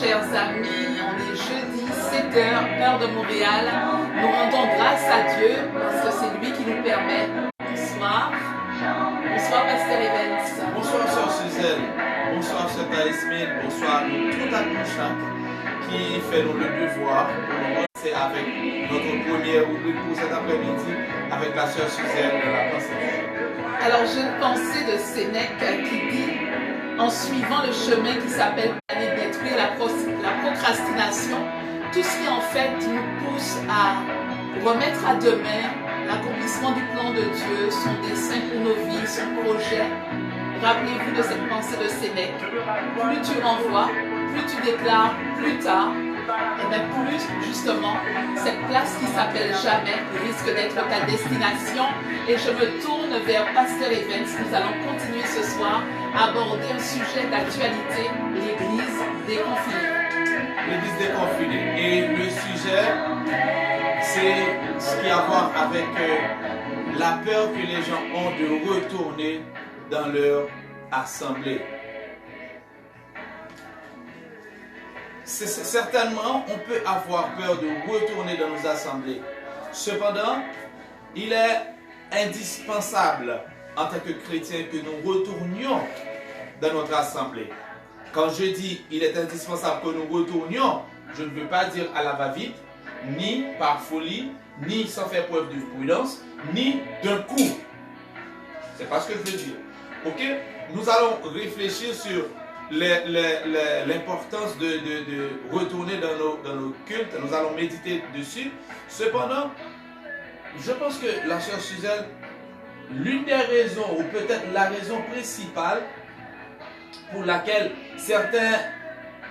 chers amis, on est jeudi, 7h, heure de Montréal. Nous rendons grâce à Dieu parce que c'est lui qui nous permet. Bonsoir. Bonsoir, Pasteur Evans. Bonsoir, Sœur Suzanne. Bonsoir, Sœur Taïsmine. Bonsoir, nous tout à nous chaque qui fait nous le devoir. C'est avec notre première rubrique pour cet après-midi avec la Sœur Suzanne de la pensée. Alors, j'ai une pensée de Sénèque qui dit: en suivant le chemin qui s'appelle détruire la procrastination, tout ce qui en fait nous pousse à remettre à demain l'accomplissement du plan de Dieu, son dessein pour nos vies, son projet. Rappelez-vous de cette pensée de Sénèque. Plus tu renvoies, plus tu déclares plus tard, et bien plus justement cette place qui s'appelle jamais risque d'être ta destination. Et je me tourne vers Pasteur Evans. Nous allons continuer ce soir à aborder un sujet d'actualité, l'Église déconfinée. L'Église déconfinée. Et le sujet, c'est ce qui a à voir avec la peur que les gens ont de retourner dans leur assemblée. Certainement, on peut avoir peur de retourner dans nos assemblées. Cependant, il est indispensable en tant que chrétien que nous retournions dans notre assemblée. Quand je dis il est indispensable que nous retournions, je ne veux pas dire à la va-vite, ni par folie, ni sans faire preuve de prudence, ni d'un coup. C'est pas ce que je veux dire. Ok? Nous allons réfléchir sur l'importance de retourner dans nos cultes. Nous allons méditer dessus. Cependant, je pense que la sœur Suzanne, l'une des raisons, ou peut-être la raison principale pour laquelle certains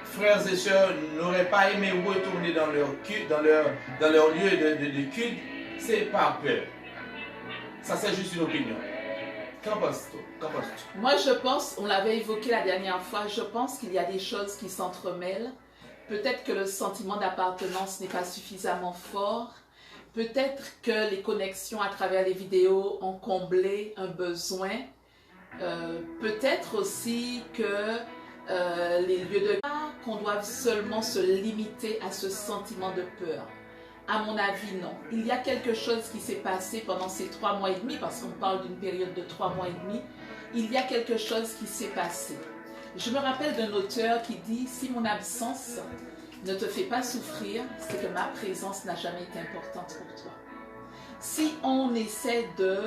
frères et sœurs n'auraient pas aimé retourner dans leur culte, dans leur lieu de culte, c'est par peur. Ça, c'est juste une opinion. Qu'en penses-tu? Moi, je pense, on l'avait évoqué la dernière fois, je pense qu'il y a des choses qui s'entremêlent. Peut-être que le sentiment d'appartenance n'est pas suffisamment fort. Peut-être que les connexions à travers les vidéos ont comblé un besoin. Peut-être aussi que les lieux de qu'on doit seulement se limiter à ce sentiment de peur. À mon avis, non. Il y a quelque chose qui s'est passé pendant ces 3 mois et demi, parce qu'on parle d'une période de 3 mois et demi. Il y a quelque chose qui s'est passé. Je me rappelle d'un auteur qui dit: si mon absence ne te fait pas souffrir, c'est que ma présence n'a jamais été importante pour toi. Si on essaie de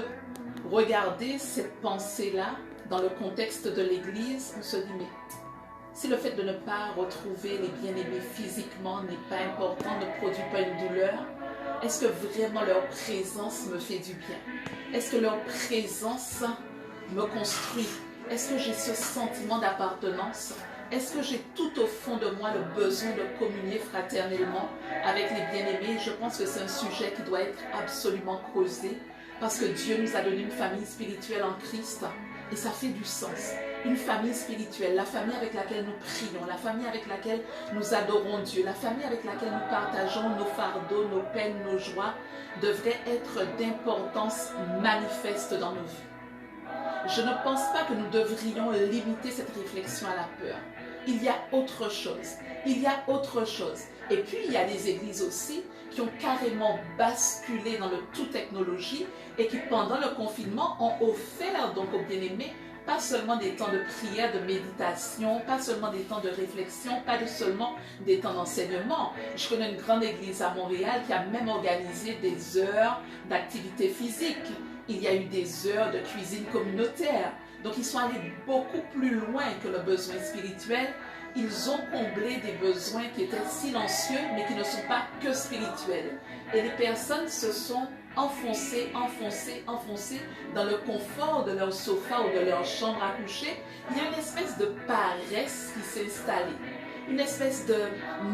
regarder cette pensée-là dans le contexte de l'Église, on se dit: mais si le fait de ne pas retrouver les bien-aimés physiquement n'est pas important, ne produit pas une douleur, est-ce que vraiment leur présence me fait du bien? Est-ce que leur présence me construit? Est-ce que j'ai ce sentiment d'appartenance? Est-ce que j'ai tout au fond de moi le besoin de communier fraternellement avec les bien-aimés? Je pense que c'est un sujet qui doit être absolument creusé parce que Dieu nous a donné une famille spirituelle en Christ et ça fait du sens. Une famille spirituelle, la famille avec laquelle nous prions, la famille avec laquelle nous adorons Dieu, la famille avec laquelle nous partageons nos fardeaux, nos peines, nos joies, devrait être d'importance manifeste dans nos vies. Je ne pense pas que nous devrions limiter cette réflexion à la peur. Il y a autre chose. Il y a autre chose. Et puis, il y a des églises aussi qui ont carrément basculé dans le tout technologie et qui, pendant le confinement, ont offert donc aux bien-aimés pas seulement des temps de prière, de méditation, pas seulement des temps de réflexion, pas seulement des temps d'enseignement. Je connais une grande église à Montréal qui a même organisé des heures d'activité physique. Il y a eu des heures de cuisine communautaire. Donc, ils sont allés beaucoup plus loin que le besoin spirituel. Ils ont comblé des besoins qui étaient silencieux, mais qui ne sont pas que spirituels. Et les personnes se sont enfoncées dans le confort de leur sofa ou de leur chambre à coucher. Il y a une espèce de paresse qui s'est installée. Une espèce de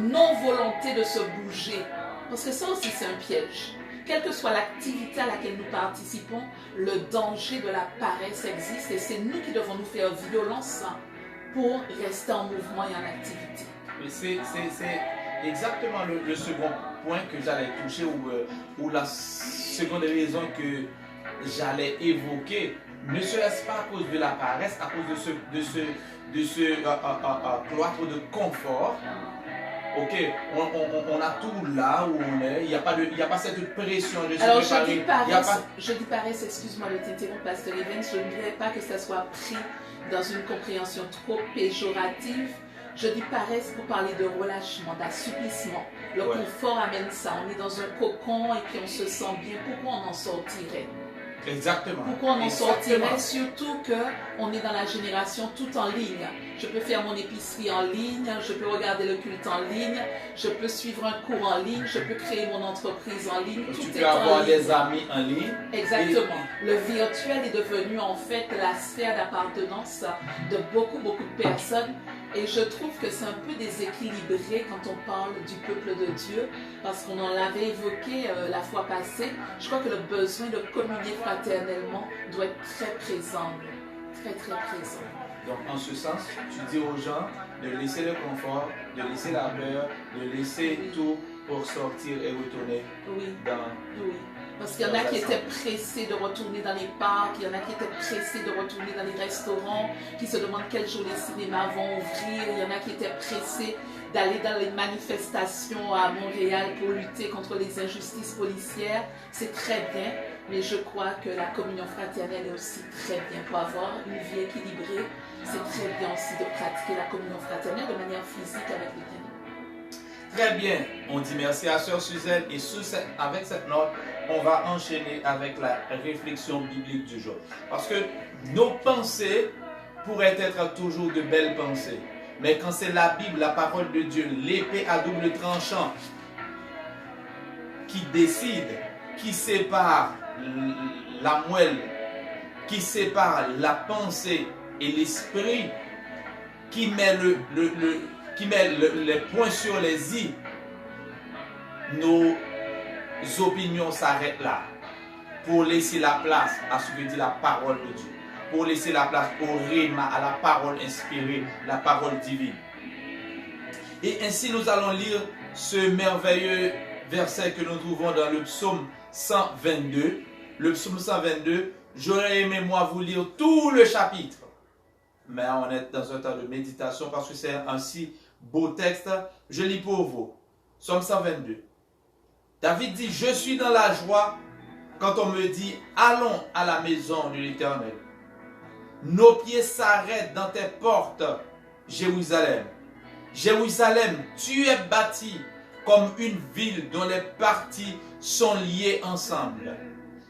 non-volonté de se bouger. Parce que ça aussi, c'est un piège. Quelle que soit l'activité à laquelle nous participons, le danger de la paresse existe et c'est nous qui devons nous faire violence pour rester en mouvement et en activité. C'est exactement le second point que j'allais toucher ou la seconde raison que j'allais évoquer ne serait-ce pas à cause de la paresse, à cause de ce cloître de confort. Ok, on a tout là où on est, il n'y a pas cette pression de se Alors, préparer. je dis paresse, excuse-moi de t'interrompre, Pasteur Evans, je ne dirais pas que ça soit pris dans une compréhension trop péjorative. Je dis paresse pour parler de relâchement, d'assouplissement. Le confort amène ça. On est dans un cocon et puis on se sent bien. Pourquoi on en sortirait? Exactement. Pourquoi on en sortirait? Surtout qu'on est dans la génération tout en ligne. Je peux faire mon épicerie en ligne, je peux regarder le culte en ligne, je peux suivre un cours en ligne, je peux créer mon entreprise en ligne. Tu peux avoir des amis en ligne. Exactement. Le virtuel est devenu en fait la sphère d'appartenance de beaucoup de personnes. Et je trouve que c'est un peu déséquilibré quand on parle du peuple de Dieu, parce qu'on en l'avait évoqué la fois passée. Je crois que le besoin de communier fraternellement doit être très présent, très présent. Donc en ce sens, tu dis aux gens de laisser le confort, de laisser la peur, de laisser tout pour sortir et retourner dans... Oui. Parce qu'il y en a qui étaient pressés de retourner dans les parcs, il y en a qui étaient pressés de retourner dans les restaurants, qui se demandent quel jour les cinémas vont ouvrir, il y en a qui étaient pressés d'aller dans les manifestations à Montréal pour lutter contre les injustices policières. C'est très bien, mais je crois que la communion fraternelle est aussi très bien pour avoir une vie équilibrée. C'est très bien aussi de pratiquer la communion fraternelle de manière physique avec les ténèbres. Très bien, on dit merci à Sœur Suzanne et avec cette note, on va enchaîner avec la réflexion biblique du jour. Parce que nos pensées pourraient être toujours de belles pensées. Mais quand c'est la Bible, la parole de Dieu, l'épée à double tranchant, qui décide, qui sépare la moelle, qui sépare la pensée et l'esprit, qui met les points sur les i, nos opinions s'arrêtent là pour laisser la place à ce que dit la parole de Dieu, pour laisser la place au rhéma, à la parole inspirée, la parole divine. Et ainsi nous allons lire ce merveilleux verset que nous trouvons dans le psaume 122. Le psaume 122, j'aurais aimé moi vous lire tout le chapitre, mais on est dans un temps de méditation parce que c'est un si beau texte. Je lis pour vous. Psaume 122. David dit, je suis dans la joie quand on me dit, allons à la maison de l'Éternel. Nos pieds s'arrêtent dans tes portes, Jérusalem. Jérusalem, tu es bâti comme une ville dont les parties sont liées ensemble.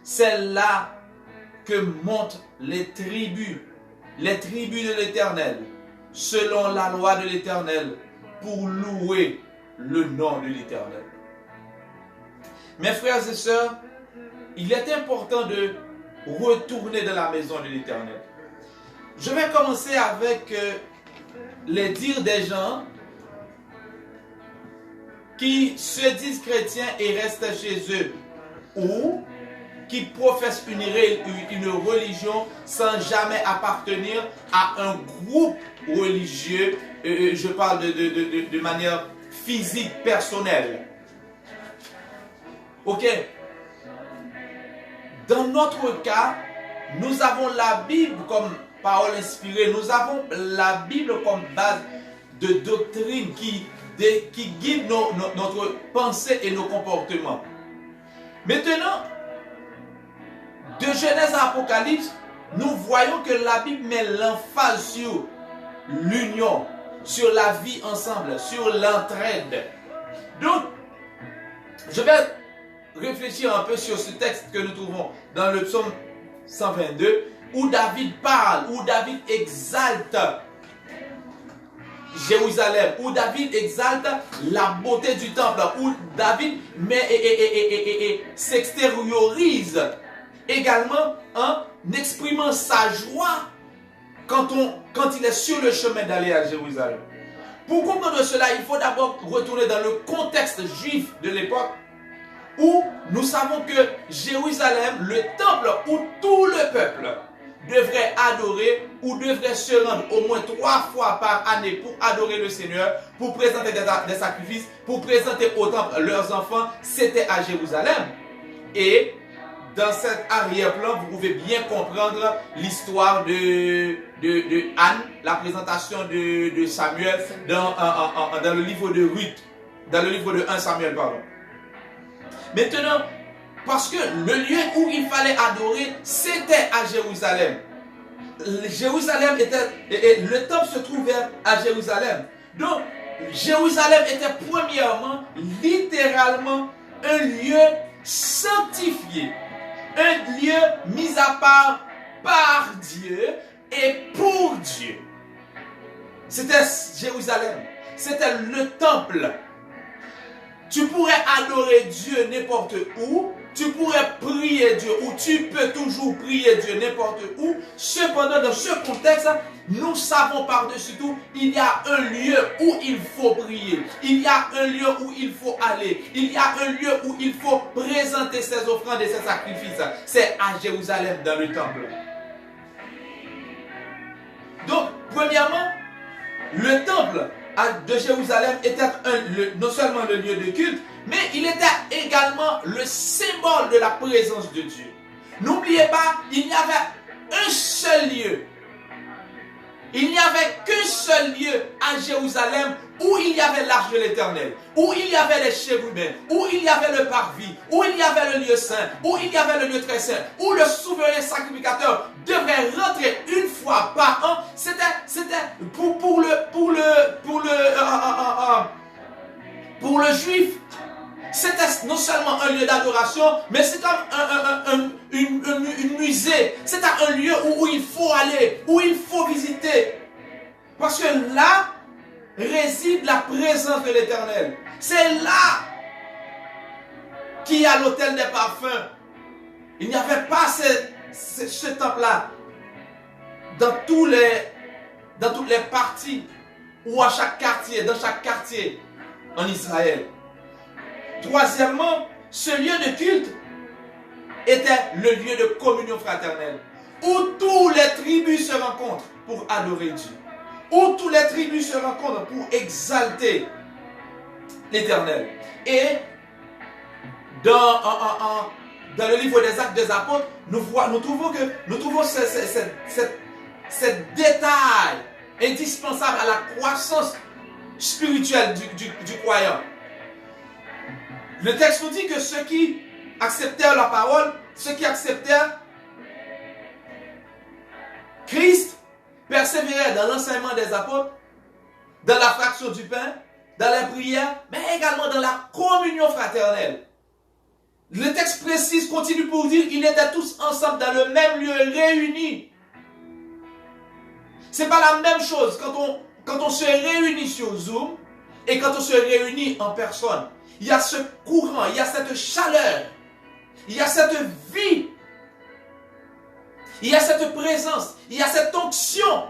C'est là que montent les tribus de l'Éternel, selon la loi de l'Éternel, pour louer le nom de l'Éternel. Mes frères et sœurs, il est important de retourner dans la maison de l'Éternel. Je vais commencer avec les dires des gens qui se disent chrétiens et restent chez eux, ou qui professent une religion sans jamais appartenir à un groupe religieux. Je parle de manière physique, personnelle. Ok? Dans notre cas, nous avons la Bible comme parole inspirée. Nous avons la Bible comme base de doctrine qui guide notre pensée et nos comportements. Maintenant, de Genèse à Apocalypse, nous voyons que la Bible met l'emphase sur l'union, sur la vie ensemble, sur l'entraide. Donc, je vais réfléchir un peu sur ce texte que nous trouvons dans le psaume 122, où David parle, où David exalte Jérusalem, où David exalte la beauté du temple, où David s'extériorise également en exprimant sa joie quand il est sur le chemin d'aller à Jérusalem. Pour comprendre cela, il faut d'abord retourner dans le contexte juif de l'époque, où nous savons que Jérusalem, le temple où tout le peuple devrait adorer ou devrait se rendre au moins 3 fois par année pour adorer le Seigneur, pour présenter des sacrifices, pour présenter au temple leurs enfants, c'était à Jérusalem. Et dans cet arrière-plan, vous pouvez bien comprendre l'histoire de Anne, la présentation de Samuel dans le livre de Ruth, dans le livre de 1 Samuel, pardon. Maintenant, parce que le lieu où il fallait adorer, c'était à Jérusalem. Jérusalem était, le temple se trouvait à Jérusalem. Donc, Jérusalem était premièrement, littéralement, un lieu sanctifié, un lieu mis à part par Dieu et pour Dieu. C'était Jérusalem, c'était le temple. Tu pourrais adorer Dieu n'importe où, tu pourrais prier Dieu, ou tu peux toujours prier Dieu n'importe où. Cependant, dans ce contexte, nous savons par-dessus tout, il y a un lieu où il faut prier. Il y a un lieu où il faut aller. Il y a un lieu où il faut présenter ses offrandes et ses sacrifices. C'est à Jérusalem, dans le temple. Donc, premièrement, le temple de Jérusalem était non seulement le lieu de culte, mais il était également le symbole de la présence de Dieu. N'oubliez pas, il y avait un seul lieu. Il n'y avait qu'un seul lieu à Jérusalem où il y avait l'arche de l'Éternel, où il y avait les chérubins, où il y avait le parvis, où il y avait le lieu saint, où il y avait le lieu très saint, où le souverain sacrificateur devrait rentrer une fois par an. C'était pour le juif. C'était non seulement un lieu d'adoration, mais c'est comme une musée. C'est un lieu où il faut aller, où il faut visiter. Parce que là réside la présence de l'Éternel. C'est là qu'il y a l'autel des parfums. Il n'y avait pas ce temple-là dans toutes les parties ou dans chaque quartier en Israël. Troisièmement, ce lieu de culte était le lieu de communion fraternelle, où toutes les tribus se rencontrent pour adorer Dieu, où toutes les tribus se rencontrent pour exalter l'Éternel. Et dans le livre des Actes des Apôtres, nous trouvons ce détail indispensable à la croissance spirituelle du croyant. Le texte nous dit que ceux qui acceptèrent la parole, ceux qui acceptèrent Christ, persévéraient dans l'enseignement des apôtres, dans la fraction du pain, dans la prière, mais également dans la communion fraternelle. Le texte précise, continue pour dire qu'ils étaient tous ensemble dans le même lieu, réunis. Ce n'est pas la même chose quand on se réunit sur Zoom et quand on se réunit en personne. Il y a ce courant, il y a cette chaleur, il y a cette vie, il y a cette présence, il y a cette onction,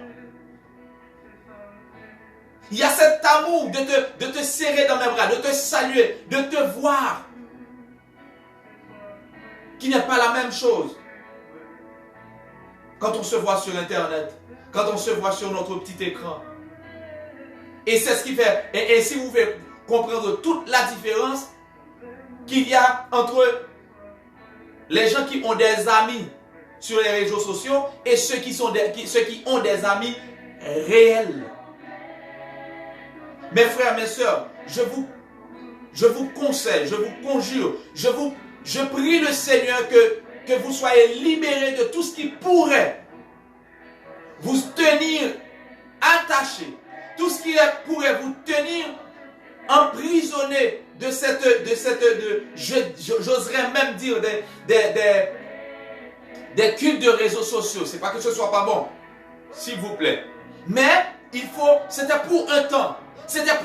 il y a cet amour de te serrer dans mes bras, de te saluer, de te voir, qui n'est pas la même chose quand on se voit sur Internet, quand on se voit sur notre petit écran. Et c'est ce qui fait, et si vous pouvez comprendre toute la différence qu'il y a entre les gens qui ont des amis sur les réseaux sociaux et ceux qui ont des amis réels. Mes frères, mes sœurs, je vous conseille, je vous conjure, je prie le Seigneur que vous soyez libérés de tout ce qui pourrait vous tenir attachés, tout ce qui pourrait vous tenir emprisonné j'oserais même dire des cultes de réseaux sociaux. C'est pas que ce soit pas bon, s'il vous plaît. Mais c'était pour un temps. C'était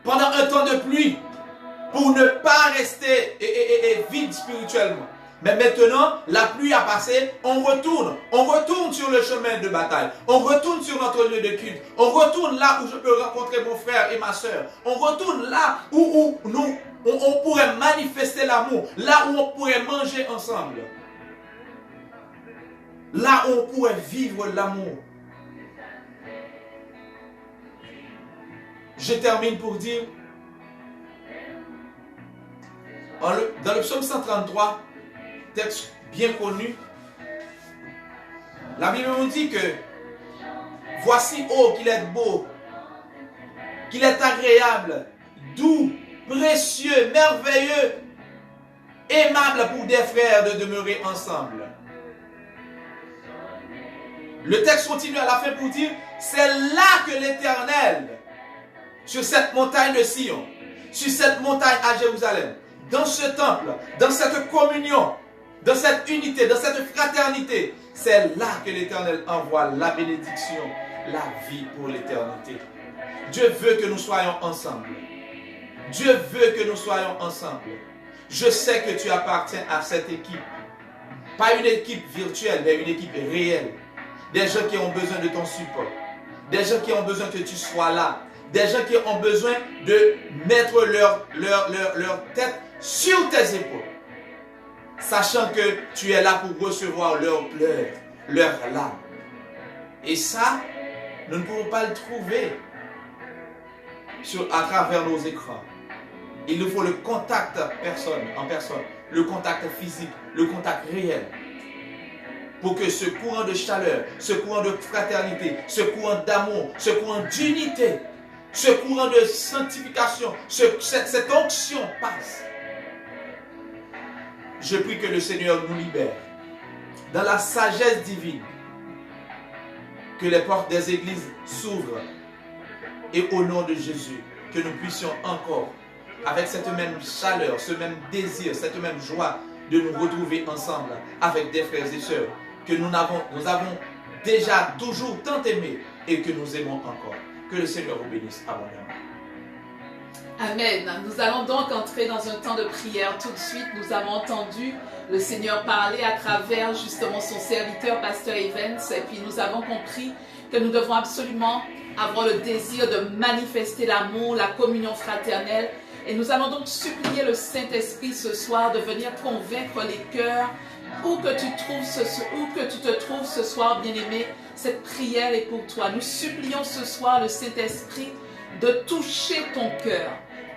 pendant un temps de pluie, pour ne pas rester vide spirituellement. Mais maintenant, la pluie a passé, on retourne sur le chemin de bataille, on retourne sur notre lieu de culte, on retourne là où je peux rencontrer mon frère et ma soeur, on retourne là où on pourrait manifester l'amour, là où on pourrait manger ensemble, là où on pourrait vivre l'amour. Je termine pour dire, dans le psaume 133, texte bien connu. La Bible nous dit que voici, oh, qu'il est beau, qu'il est agréable, doux, précieux, merveilleux, aimable pour des frères de demeurer ensemble. Le texte continue à la fin pour dire, c'est là que l'Éternel, sur cette montagne de Sion, sur cette montagne à Jérusalem, dans ce temple, dans cette communion, dans cette unité, dans cette fraternité, c'est là que l'Éternel envoie la bénédiction, la vie pour l'éternité. Dieu veut que nous soyons ensemble. Dieu veut que nous soyons ensemble. Je sais que tu appartiens à cette équipe. Pas une équipe virtuelle, mais une équipe réelle. Des gens qui ont besoin de ton support. Des gens qui ont besoin que tu sois là. Des gens qui ont besoin de mettre leur tête sur tes épaules. Sachant que tu es là pour recevoir leurs pleurs, leurs larmes. Et ça, nous ne pouvons pas le trouver à travers nos écrans. Il nous faut le contact en personne, le contact physique, le contact réel. Pour que ce courant de chaleur, ce courant de fraternité, ce courant d'amour, ce courant d'unité, ce courant de sanctification, cette onction passe. Je prie que le Seigneur nous libère dans la sagesse divine, que les portes des églises s'ouvrent et au nom de Jésus, que nous puissions encore, avec cette même chaleur, ce même désir, cette même joie, de nous retrouver ensemble avec des frères et sœurs que nous avons déjà toujours tant aimés et que nous aimons encore. Que le Seigneur vous bénisse abondamment. Amen. Nous allons donc entrer dans un temps de prière tout de suite. Nous avons entendu le Seigneur parler à travers justement son serviteur, Pasteur Evans, et puis nous avons compris que nous devons absolument avoir le désir de manifester l'amour, la communion fraternelle. Et nous allons donc supplier le Saint-Esprit ce soir de venir convaincre les cœurs. Où que tu te trouves ce soir, bien-aimé, cette prière est pour toi. Nous supplions ce soir le Saint-Esprit de toucher ton cœur.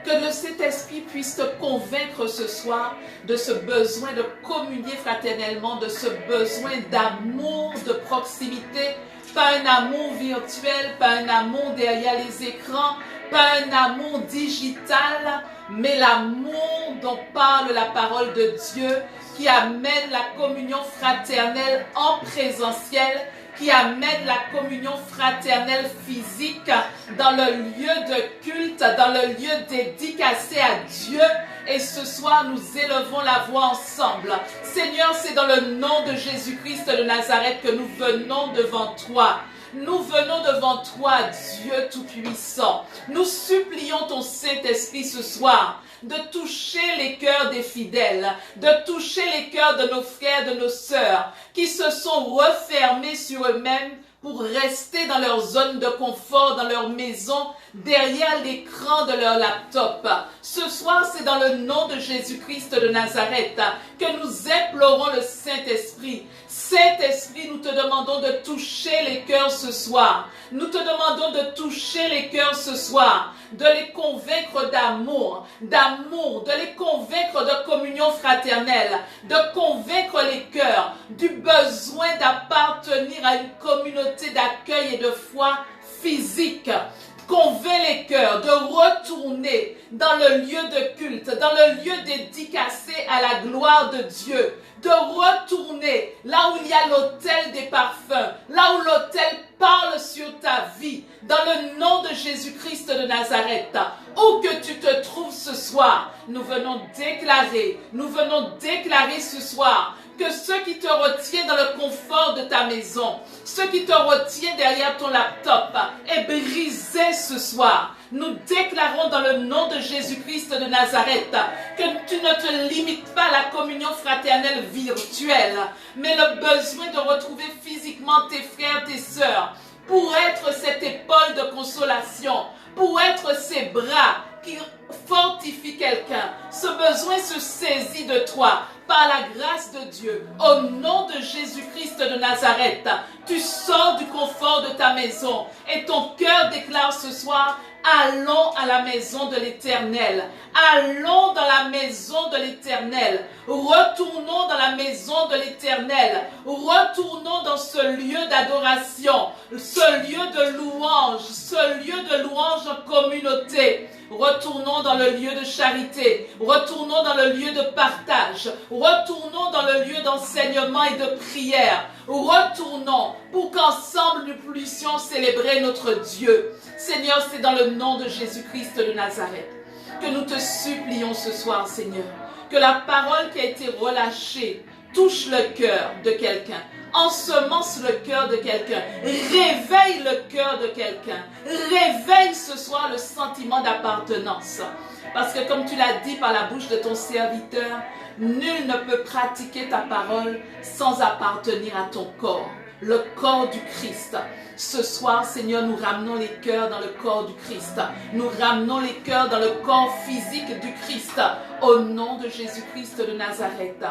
Que le Saint-Esprit puisse te convaincre ce soir de ce besoin de communier fraternellement, de ce besoin d'amour, de proximité. Pas un amour virtuel, pas un amour derrière les écrans, pas un amour digital, mais l'amour dont parle la parole de Dieu, qui amène la communion fraternelle en présentiel, qui amène la communion fraternelle physique dans le lieu de culte, dans le lieu dédicacé à Dieu. Et ce soir, nous élevons la voix ensemble. Seigneur, c'est dans le nom de Jésus-Christ de Nazareth que nous venons devant toi. Nous venons devant toi, Dieu Tout-Puissant. Nous supplions ton Saint-Esprit ce soir de toucher les cœurs des fidèles, de toucher les cœurs de nos frères, de nos sœurs, qui se sont refermés sur eux-mêmes pour rester dans leur zone de confort, dans leur maison, derrière l'écran de leur laptop. Ce soir, c'est dans le nom de Jésus-Christ de Nazareth que nous implorons le Saint-Esprit. Saint-Esprit, nous te demandons de toucher les cœurs ce soir. Nous te demandons de toucher les cœurs ce soir, de les convaincre d'amour, de les convaincre de communion fraternelle, de convaincre les cœurs du besoin d'appartenir à une communauté d'accueil et de foi physique. Convainc les cœurs de retourner dans le lieu de culte, dans le lieu dédicacé à la gloire de Dieu, de retourner là où il y a l'autel des parfums, là où l'autel parle sur ta vie, dans le nom de Jésus-Christ de Nazareth. Où que tu te trouves ce soir, nous venons déclarer ce soir que ceux qui te retiennent dans le confort de ta maison, ceux qui te retiennent derrière ton laptop, est brisé ce soir. Nous déclarons dans le nom de Jésus-Christ de Nazareth que tu ne te limites pas à la communion fraternelle virtuelle, mais le besoin de retrouver physiquement tes frères, tes sœurs, pour être cette épaule de consolation, pour être ces bras qui fortifient quelqu'un. Ce besoin se saisit de toi par la grâce de Dieu. Au nom de Jésus-Christ de Nazareth, tu sors du confort de ta maison et ton cœur déclare ce soir: Allons à la maison de l'Éternel. Allons dans la maison de l'Éternel. Retournons dans la maison de l'Éternel. Retournons dans ce lieu d'adoration, ce lieu de louange, ce lieu de louange en communauté. Retournons dans le lieu de charité. Retournons dans le lieu de partage. Retournons dans le lieu d'enseignement et de prière. Retournons pour qu'ensemble nous puissions célébrer notre Dieu. Seigneur, c'est dans le nom de Jésus-Christ de Nazareth que nous te supplions ce soir, Seigneur. Que la parole qui a été relâchée touche le cœur de quelqu'un. Ensemence le cœur de quelqu'un. Réveille le cœur de quelqu'un. Réveille ce soir le sentiment d'appartenance. Parce que comme tu l'as dit par la bouche de ton serviteur, nul ne peut pratiquer ta parole sans appartenir à ton corps. Le corps du Christ. Ce soir, Seigneur, nous ramenons les cœurs dans le corps du Christ. Nous ramenons les cœurs dans le corps physique du Christ. Au nom de Jésus-Christ de Nazareth.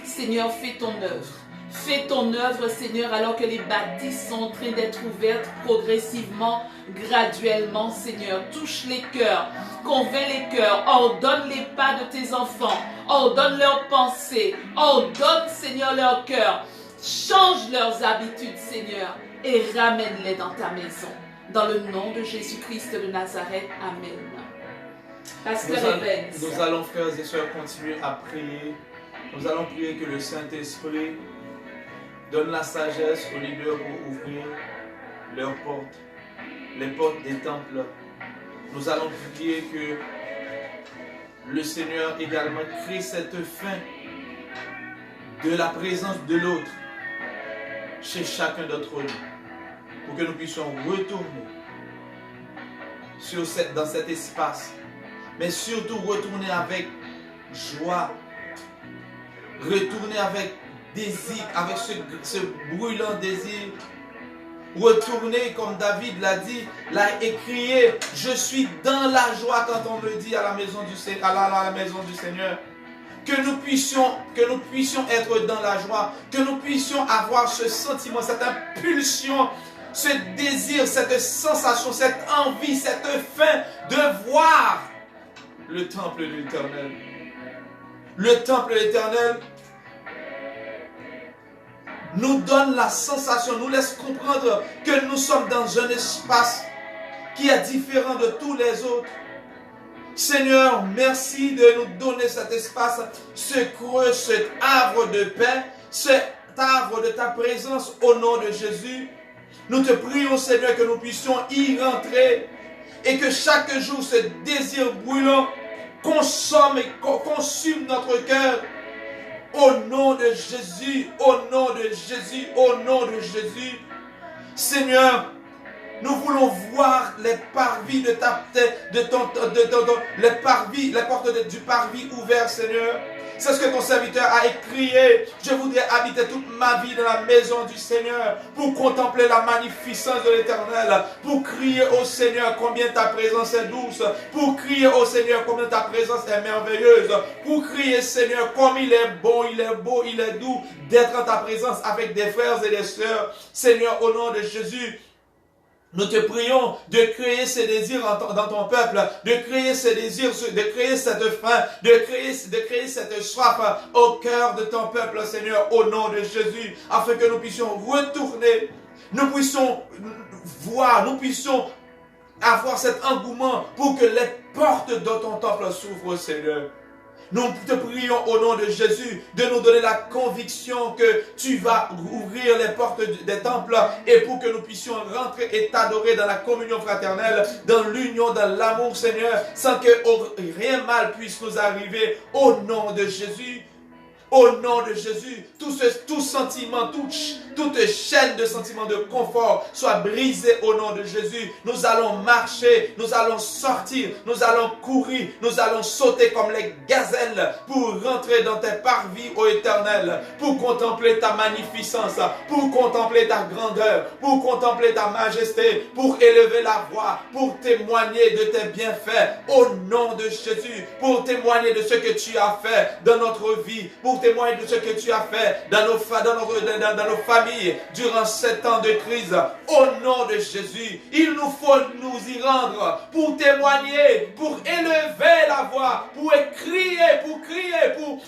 Seigneur, fais ton œuvre. Fais ton œuvre, Seigneur, alors que les bâtisses sont en train d'être ouvertes progressivement, graduellement, Seigneur. Touche les cœurs, convainc les cœurs, ordonne les pas de tes enfants, ordonne leurs pensées, ordonne, Seigneur, leur cœur. Change leurs habitudes, Seigneur, et ramène-les dans ta maison. Dans le nom de Jésus-Christ de Nazareth, Amen. Pasteur Evans. Nous allons, frères et sœurs, continuer à prier. Nous allons prier que le Saint-Esprit donne la sagesse aux leaders pour ouvrir leurs portes, les portes des temples. Nous allons prier que le Seigneur également crée cette faim de la présence de l'autre chez chacun d'entre nous, pour que nous puissions retourner dans cet espace, mais surtout retourner avec joie, retourner avec désir, avec ce brûlant désir, retourner comme David l'a dit, l'a écrié, je suis dans la joie quand on me dit à la maison du Seigneur. Que nous puissions être dans la joie, que nous puissions avoir ce sentiment, cette impulsion, ce désir, cette sensation, cette envie, cette faim de voir le temple de l'Éternel. Le temple de l'Éternel nous donne la sensation, nous laisse comprendre que nous sommes dans un espace qui est différent de tous les autres. Seigneur, merci de nous donner cet espace, ce creux, cet havre de paix, cet havre de ta présence au nom de Jésus. Nous te prions, Seigneur, que nous puissions y rentrer et que chaque jour, ce désir brûlant consomme et consume notre cœur. Au nom de Jésus, au nom de Jésus, au nom de Jésus. Seigneur, nous voulons voir les parvis les portes du parvis ouvertes, Seigneur. C'est ce que ton serviteur a écrit. Je voudrais habiter toute ma vie dans la maison du Seigneur pour contempler la magnificence de l'Éternel, pour crier au Seigneur combien ta présence est douce, pour crier au Seigneur combien ta présence est merveilleuse, pour crier Seigneur comme il est bon, il est beau, il est doux d'être en ta présence avec des frères et des sœurs. Seigneur, au nom de Jésus, nous te prions de créer ces désirs dans ton peuple, de créer ces désirs, de créer cette faim, de créer cette soif au cœur de ton peuple, Seigneur, au nom de Jésus, afin que nous puissions retourner, nous puissions voir, nous puissions avoir cet engouement pour que les portes de ton temple s'ouvrent, Seigneur. Nous te prions au nom de Jésus de nous donner la conviction que tu vas ouvrir les portes des temples et pour que nous puissions rentrer et t'adorer dans la communion fraternelle, dans l'union, dans l'amour, Seigneur, sans que rien mal puisse nous arriver. Au nom de Jésus. Au nom de Jésus, tout sentiment, toute chaîne de sentiments de confort soit brisée au nom de Jésus. Nous allons marcher, nous allons sortir, nous allons courir, nous allons sauter comme les gazelles pour rentrer dans tes parvis, ô Éternel, pour contempler ta magnificence, pour contempler ta grandeur, pour contempler ta majesté, pour élever la voix, pour témoigner de tes bienfaits au nom de Jésus, pour témoigner de ce que tu as fait dans notre vie, pour témoigner de ce que tu as fait dans nos familles durant 7 ans de crise. Au nom de Jésus, il nous faut nous y rendre pour témoigner, pour élever la voix, pour crier, pour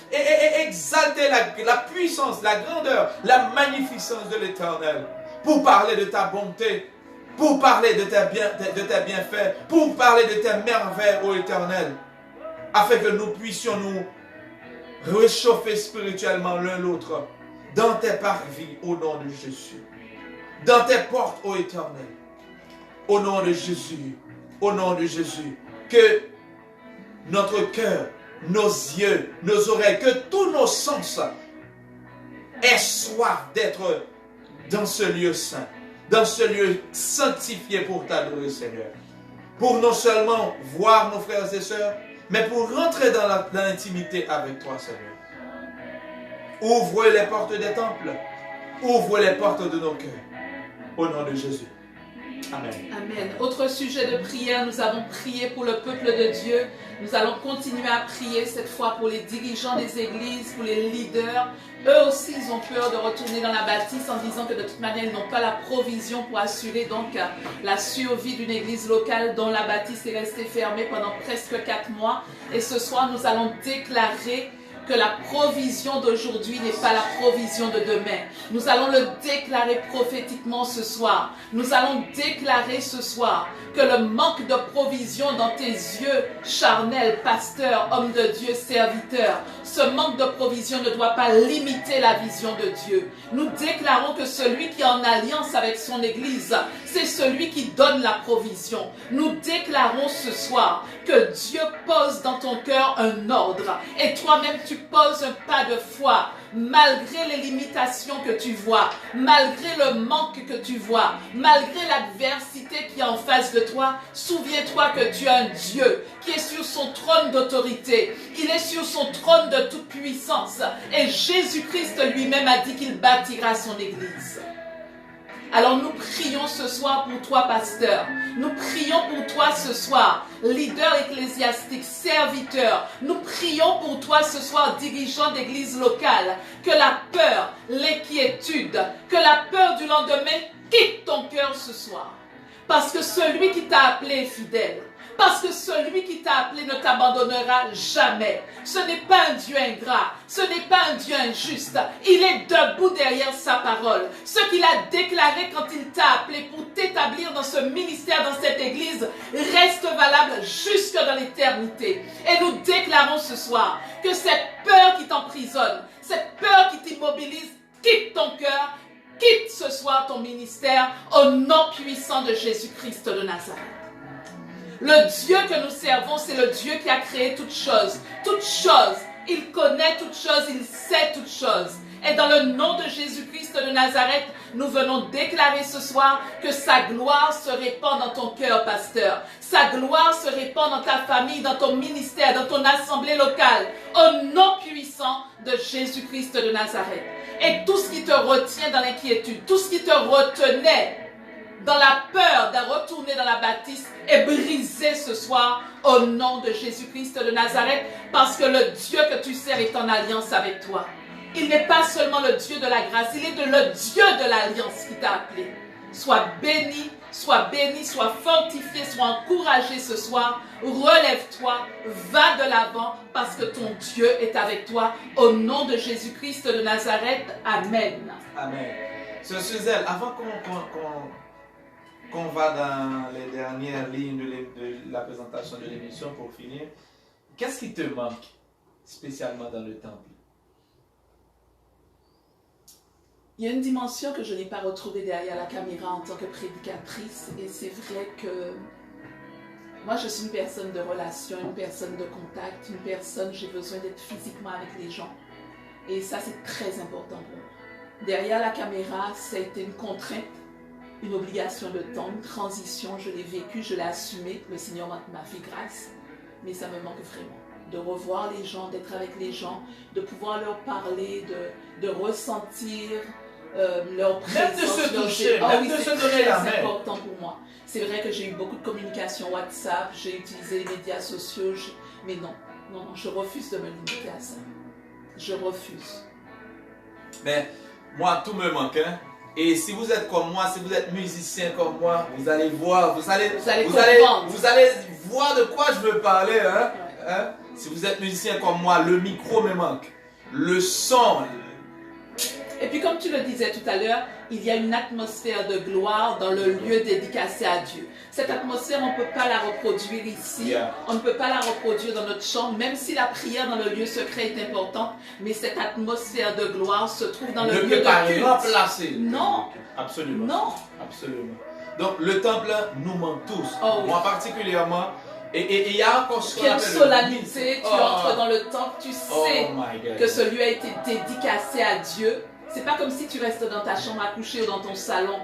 exalter la puissance, la grandeur, la magnificence de l'Éternel, pour parler de ta bonté, pour parler de tes bienfaits, pour parler de tes merveilles, ô Éternel, afin que nous puissions nous réchauffer spirituellement l'un l'autre dans tes parvis, au nom de Jésus. Dans tes portes, ô Éternel. Au nom de Jésus. Au nom de Jésus. Que notre cœur, nos yeux, nos oreilles, que tous nos sens aient soif d'être dans ce lieu saint, dans ce lieu sanctifié pour t'adorer, Seigneur. Pour non seulement voir nos frères et sœurs, mais pour rentrer dans l'intimité avec toi, Seigneur. Ouvre les portes des temples. Ouvre les portes de nos cœurs. Au nom de Jésus. Amen. Amen. Autre sujet de prière, nous avons prié pour le peuple de Dieu. Nous allons continuer à prier cette fois pour les dirigeants des églises, pour les leaders. Eux aussi, ils ont peur de retourner dans la bâtisse en disant que de toute manière, ils n'ont pas la provision pour assurer donc la survie d'une église locale dont la bâtisse est restée fermée pendant presque 4 mois. Et ce soir, nous allons déclarer que la provision d'aujourd'hui n'est pas la provision de demain. Nous allons le déclarer prophétiquement ce soir. Nous allons déclarer ce soir que le manque de provision dans tes yeux, charnel, pasteur, homme de Dieu, serviteur, ce manque de provision ne doit pas limiter la vision de Dieu. Nous déclarons que celui qui est en alliance avec son Église, c'est celui qui donne la provision. Nous déclarons ce soir que Dieu pose dans ton cœur un ordre et toi-même tu poses un pas de foi. Malgré les limitations que tu vois, malgré le manque que tu vois, malgré l'adversité qui est en face de toi, souviens-toi que tu as un Dieu qui est sur son trône d'autorité. Il est sur son trône de toute puissance. Et Jésus-Christ lui-même a dit qu'il bâtira son Église. Alors nous prions ce soir pour toi, pasteur. Nous prions pour toi ce soir, leader ecclésiastique, serviteur. Nous prions pour toi ce soir, dirigeant d'église locale. Que la peur, l'inquiétude, que la peur du lendemain quitte ton cœur ce soir. Parce que celui qui t'a appelé est fidèle. Parce que celui qui t'a appelé ne t'abandonnera jamais. Ce n'est pas un Dieu ingrat. Ce n'est pas un Dieu injuste. Il est debout derrière sa parole. Ce qu'il a déclaré quand il t'a appelé pour t'établir dans ce ministère, dans cette église, reste valable jusque dans l'éternité. Et nous déclarons ce soir que cette peur qui t'emprisonne, cette peur qui t'immobilise, quitte ton cœur, quitte ce soir ton ministère au nom puissant de Jésus-Christ de Nazareth. Le Dieu que nous servons, c'est le Dieu qui a créé toutes choses. Toutes choses. Il connaît toutes choses, il sait toutes choses. Et dans le nom de Jésus-Christ de Nazareth, nous venons déclarer ce soir que sa gloire se répand dans ton cœur, pasteur. Sa gloire se répand dans ta famille, dans ton ministère, dans ton assemblée locale. Au nom puissant de Jésus-Christ de Nazareth. Et tout ce qui te retient dans l'inquiétude, tout ce qui te retenait dans la peur de retourner dans la bâtisse est brisé ce soir au nom de Jésus-Christ de Nazareth, parce que le Dieu que tu sers est en alliance avec toi. Il n'est pas seulement le Dieu de la grâce, il est le Dieu de l'alliance qui t'a appelé. Sois béni, sois fortifié, sois encouragé ce soir. Relève-toi, va de l'avant parce que ton Dieu est avec toi. Au nom de Jésus-Christ de Nazareth, Amen. Amen. Sœur Suzelle, avant qu'on va dans les dernières lignes de la présentation de l'émission pour finir, qu'est-ce qui te manque spécialement dans le temple? Il y a une dimension que je n'ai pas retrouvée derrière la caméra en tant que prédicatrice, et c'est vrai que moi je suis une personne de relation, une personne de contact, une personne, j'ai besoin d'être physiquement avec les gens, et ça c'est très important pour moi. Derrière la caméra, ça a été une contrainte, une obligation de temps, une transition, je l'ai vécu, je l'ai assumé, le Seigneur m'a fait grâce, mais ça me manque vraiment. De revoir les gens, d'être avec les gens, de pouvoir leur parler, de ressentir leur présence. Même de se toucher, même de se donner la main. C'est important pour moi. C'est vrai que j'ai eu beaucoup de communication WhatsApp, j'ai utilisé les médias sociaux, mais non, je refuse de me limiter à ça. je refuse. Mais moi, tout me manque. Hein? Et si vous êtes comme moi, si vous êtes musicien comme moi, vous allez voir, vous allez voir de quoi je veux parler. Hein? Ouais. Hein? Si vous êtes musicien comme moi, le micro me manque. Le son. Et puis comme tu le disais tout à l'heure, il y a une atmosphère de gloire dans le lieu dédicacé à Dieu. Cette atmosphère, on ne peut pas la reproduire ici. Yeah. On ne peut pas la reproduire dans notre chambre, même si la prière dans le lieu secret est importante. Mais cette atmosphère de gloire se trouve dans le lieu de culte. Ne peut pas remplacer. Non. Absolument. Non. Absolument. Donc le temple nous manque tous. Oh, oui. Moi particulièrement. Et il y a encore ce qu'on Quelle appelle solennité, tu entres dans le temple, tu sais my God. que ce lieu a été dédicacé à Dieu. C'est pas comme si tu restes dans ta chambre à coucher ou dans ton salon.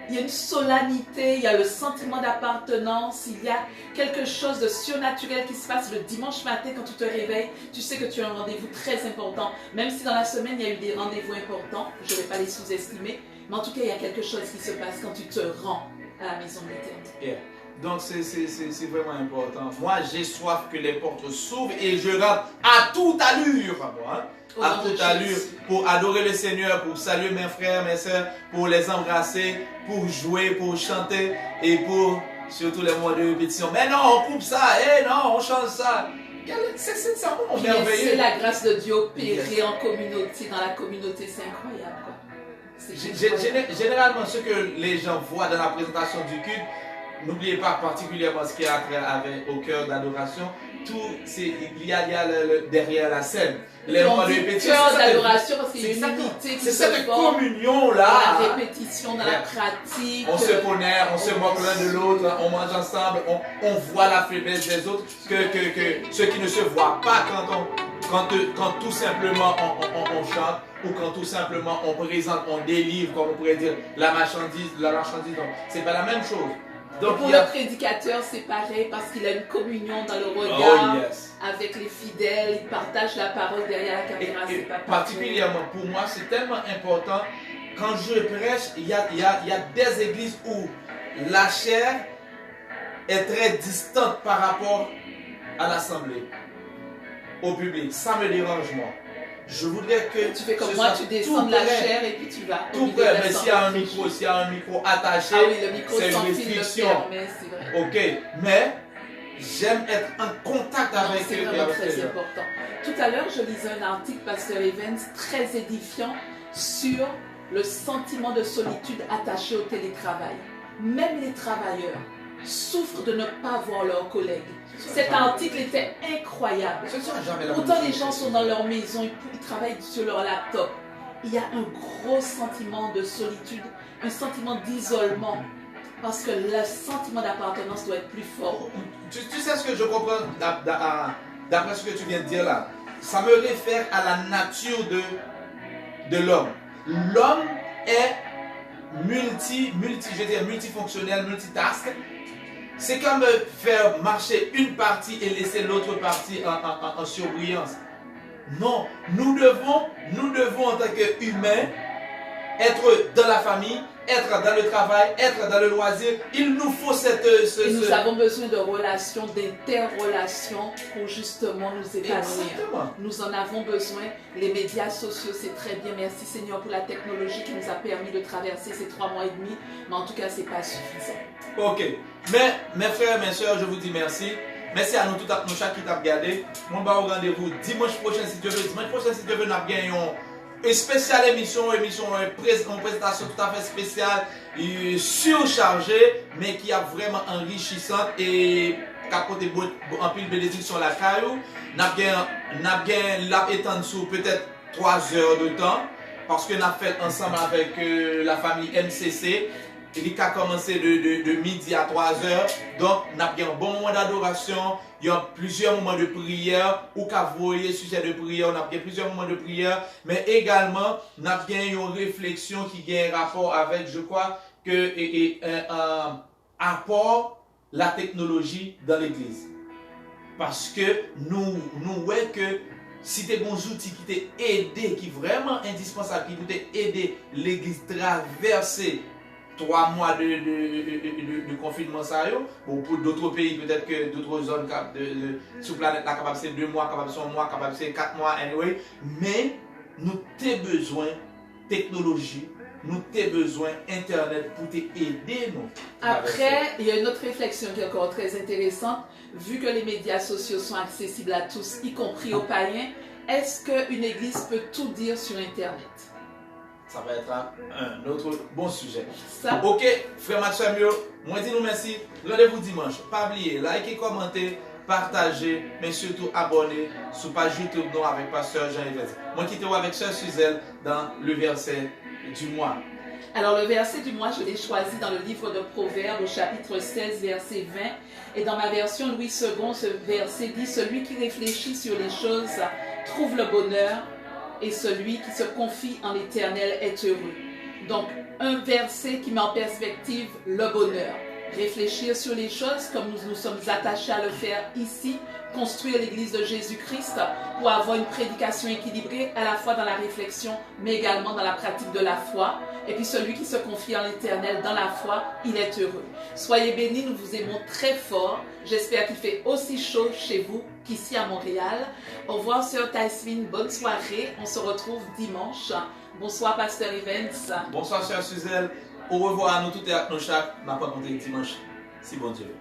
Il y a une solennité, il y a le sentiment d'appartenance, il y a quelque chose de surnaturel qui se passe le dimanche matin quand tu te réveilles. Tu sais que tu as un rendez-vous très important. Même si dans la semaine, il y a eu des rendez-vous importants, je ne vais pas les sous-estimer. Mais en tout cas, il y a quelque chose qui se passe quand tu te rends à la maison de l'Éternel. Yeah. Donc c'est vraiment important. Moi j'ai soif que les portes s'ouvrent et je rentre à toute allure. Moi, hein, à toute allure pour adorer le Seigneur, pour saluer mes frères, mes soeurs, pour les embrasser, pour jouer, pour chanter et pour surtout les mois de répétition. Mais non, on coupe ça, non, on change ça. C'est un moment merveilleux. C'est la grâce de Dieu opérée en communauté, dans la communauté, c'est incroyable. Généralement, ce que les gens voient dans la présentation du culte, n'oubliez pas particulièrement ce qui a trait avec au cœur d'adoration. Tout, il y a derrière la scène. Les mots de répétition. Cœur d'adoration parce qu'il y a une unité qui c'est se cette forme communion là. dans la répétition, dans la pratique. On se connaît, on se moque l'un de l'autre, on mange ensemble, on voit la faiblesse des autres, ce qui ne se voit pas quand tout simplement on chante ou quand tout simplement on présente, on délivre, comme on pourrait dire, la marchandise. Donc, c'est pas la même chose. Donc, pour le prédicateur, c'est pareil parce qu'il a une communion dans le regard avec les fidèles, il partage la parole derrière la caméra. Et particulièrement pour moi, c'est tellement important. Quand je prêche, il y a des églises où la chair est très distante par rapport à l'assemblée, au public. Ça me dérange, moi. Je voudrais que tu fais comme moi, tu descends de la chair et puis tu vas. Tout près, mais s'il y a un micro attaché, c'est une restriction. Ok, mais j'aime être en contact avec eux. C'est vraiment très important. Tout à l'heure, je lisais un article, Pasteur Evans, très édifiant sur le sentiment de solitude attaché au télétravail. Même les travailleurs souffrent de ne pas voir leurs collègues. Cet article était incroyable. Autant les gens sont dans leur maison, ils travaillent sur leur laptop. Il y a un gros sentiment de solitude, un sentiment d'isolement. Parce que le sentiment d'appartenance doit être plus fort. Tu sais ce que je comprends d'après ce que tu viens de dire là? Ça me réfère à la nature de l'homme. L'homme est multifonctionnel, multitask. C'est comme faire marcher une partie et laisser l'autre partie en surbrillance. Non, nous devons en tant qu'humains être dans la famille, être dans le travail, être dans le loisir. Il nous faut nous avons besoin de relations, d'interrelations pour justement nous épanouir. Exactement. Nous en avons besoin. Les médias sociaux, c'est très bien. Merci Seigneur pour la technologie qui nous a permis de traverser ces 3 mois et demi. Mais en tout cas, ce n'est pas suffisant. Ok. Mais mes frères, mes soeurs, je vous dis merci. Merci à nous tous, nous chaque qui t'a regardé. On va au rendez-vous dimanche prochain si Dieu veut. Dimanche prochain si Dieu veut, nous avons une spéciale émission, une présentation tout à fait spéciale, surchargée, mais qui est vraiment enrichissante et capote en pile bénédiction la caillou. Nous avons étendu sur peut-être 3 heures de temps, parce que nous avons fait ensemble avec la famille MCC. Il a commencé de midi à 3 heures. Donc, nous avons un bon moment d'adoration. Il y a plusieurs moments de prière. Ou qu'à voyer sujet de prière. Nous avons plusieurs moments de prière. Mais également, nous avons une réflexion qui a un rapport avec, je crois, un apport la technologie dans l'église. Parce que nous voyons que si des bons outils qui t'aident, qui sont vraiment indispensables, qui t'aident aider l'église traverser 3 mois de confinement ça yo. Bon, pour d'autres pays, peut-être que d'autres zones sur la planète là, capable c'est 2 mois, capable c'est 1 mois, capable c'est 4 mois, anyway. Mais nous avons besoin de technologie, nous avons besoin d'Internet pour t'aider nous. Après, il y a une autre réflexion qui est encore très intéressante. Vu que les médias sociaux sont accessibles à tous, y compris aux païens, est-ce qu'une église peut tout dire sur Internet? Ça va être un autre bon sujet. Ça. Ok, frère Mathieu, moi dis nous merci. Rendez-vous dimanche. Pas oublier, likez, commentez, partagez, mais surtout abonnez sur page YouTube nous avec Pasteur Jean-Yves. Moi qui te avec Sœur Suzelle dans le verset du mois. Alors le verset du mois, je l'ai choisi dans le livre de Proverbes au chapitre 16, verset 20. Et dans ma version Louis II, ce verset dit « Celui qui réfléchit sur les choses trouve le bonheur, et celui qui se confie en l'Éternel est heureux. » Donc, un verset qui met en perspective le bonheur. Réfléchir sur les choses comme nous sommes attachés à le faire ici, construire l'Église de Jésus-Christ pour avoir une prédication équilibrée à la fois dans la réflexion, mais également dans la pratique de la foi. Et puis celui qui se confie en l'Éternel dans la foi, il est heureux. Soyez bénis, nous vous aimons très fort. J'espère qu'il fait aussi chaud chez vous qu'ici à Montréal. Au revoir, Sœur Taïsvin, bonne soirée. On se retrouve dimanche. Bonsoir, Pasteur Evans. Bonsoir, Sœur Suzelle. Au revoir à nous toutes et à nos chaque. N'a pas compté dimanche. Si bon Dieu.